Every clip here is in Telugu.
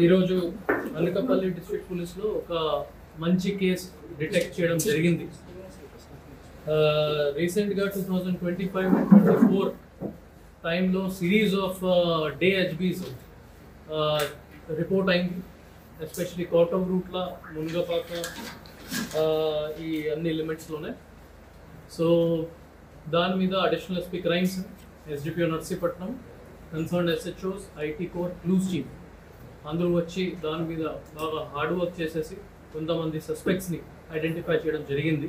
ఈరోజు అనకాపల్లి డిస్ట్రిక్ట్ పోలీస్లో ఒక మంచి కేసు డిటెక్ట్ చేయడం జరిగింది. రీసెంట్గా 2025-24 టైంలో సిరీస్ ఆఫ్ డే హెచ్బీస్ రిపోర్ట్ అయింది. ఎస్పెషలీ కోటం రూట్ల మున్గపాక ఈ అన్ని లిమిట్స్లోనే. సో దాని మీద additional SP crimes, SDPO Narsipatnam, concern SHOs, IT core, clues team అందరూ వచ్చి దాని మీద బాగా హార్డ్ వర్క్ చేసేసి కొంతమంది సస్పెక్ట్స్ని ఐడెంటిఫై చేయడం జరిగింది.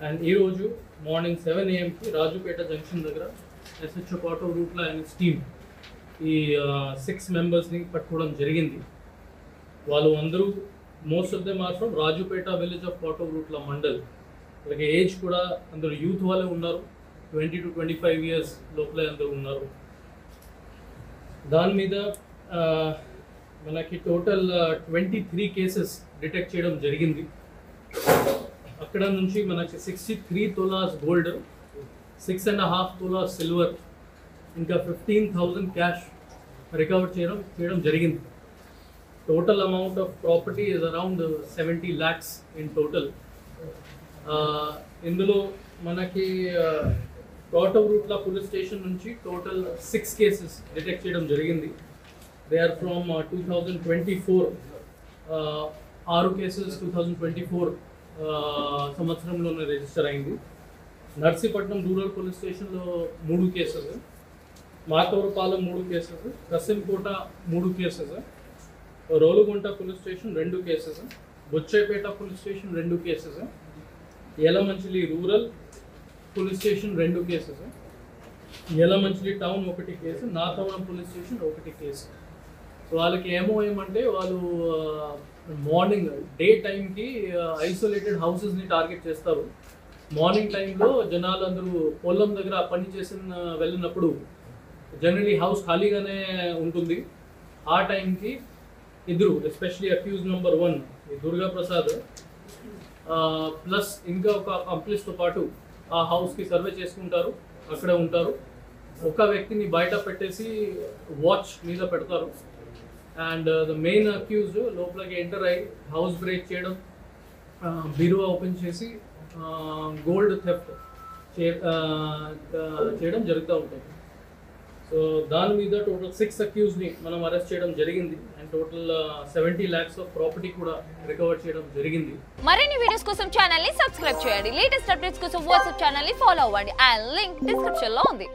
అండ్ ఈరోజు మార్నింగ్ 7 AM రాజుపేట జంక్షన్ దగ్గర SHO Kotam Rutla and team ఈ 6 మెంబర్స్ని పట్టుకోవడం జరిగింది. వాళ్ళు అందరూ most of them are from Rajupeta village of Kotam Rutla mandal. అలాగే ఏజ్ కూడా అందరూ యూత్ వాళ్ళే ఉన్నారు, 20 to 25 years లోపలే అందరూ ఉన్నారు. దాని మీద మనకి టోటల్ 23 కేసెస్ డిటెక్ట్ చేయడం జరిగింది. అక్కడ నుంచి మనకి 63 తోలాస్ గోల్డ్, 6.5 తోలాస్ సిల్వర్, ఇంకా 15,000 క్యాష్ రికవర్ చేయడం జరిగింది. Total amount of property is around 70 lakhs in total. ఇందులో మనకి కోటం రూట్ల పోలీస్ స్టేషన్ నుంచి టోటల్ 6 కేసెస్ డిటెక్ట్ చేయడం జరిగింది. They are from 2024. 6 కేసెస్ 2024 సంవత్సరంలోనే రిజిస్టర్ అయింది. నర్సీపట్నం రూరల్ పోలీస్ స్టేషన్లో 3 cases, Matavarapalem 3 cases, Kasimkota 3 cases, Rolugunta police station 2 cases, Bochepeta police station 2 cases, Yelamanchili rural police station 2 cases, Yelamanchili town 1 case, Nathavaram police station 1 case. So వాళ్ళకి ఏమంటే వాళ్ళు మార్నింగ్ డే టైంకి ఐసోలేటెడ్ హౌసెస్ని టార్గెట్ చేస్తారు. మార్నింగ్ టైంలో జనాలు అందరూ పొలం దగ్గర పని వెళ్ళినప్పుడు జనరలీ హౌస్ ఖాళీగానే ఉంటుంది. ఆ టైంకి ఇద్దరు, especially accused number 1 Durga Prasad plus ఇంకా ఒక కంప్లీస్తో పాటు ఆ హౌస్కి సర్వే చేసుకుంటారు, అక్కడే ఉంటారు. ఒక వ్యక్తిని బయట పెట్టేసి వాచ్ మీద పెడతారు. అండ్ ద మెయిన్ అక్యూజ్డ్ లోపలికి ఎంటర్ అయ్యి హౌస్ బ్రేక్ చేయడం, బీరువా ఓపెన్ చేసి గోల్డ్ థెఫ్ట్ చేయడం జరుగుతూ ఉంటుంది. సో దాని మీద టోటల్ 6 అక్యూజ్ని మనం అరెస్ట్ చేయడం జరిగింది. And total 70 lakhs of property కూడా రికవర్ చేయడం జరిగింది. మరిన్ని వీడియోస్ కోసం ఛానల్ ని సబ్స్క్రైబ్ చేయండి. లేటెస్ట్ అప్డేట్స్ కోసం వాట్సాప్ ఛానల్ ని ఫాలో అవ్వండి. ఆ లింక్ డిస్క్రిప్షన్ లో ఉంది.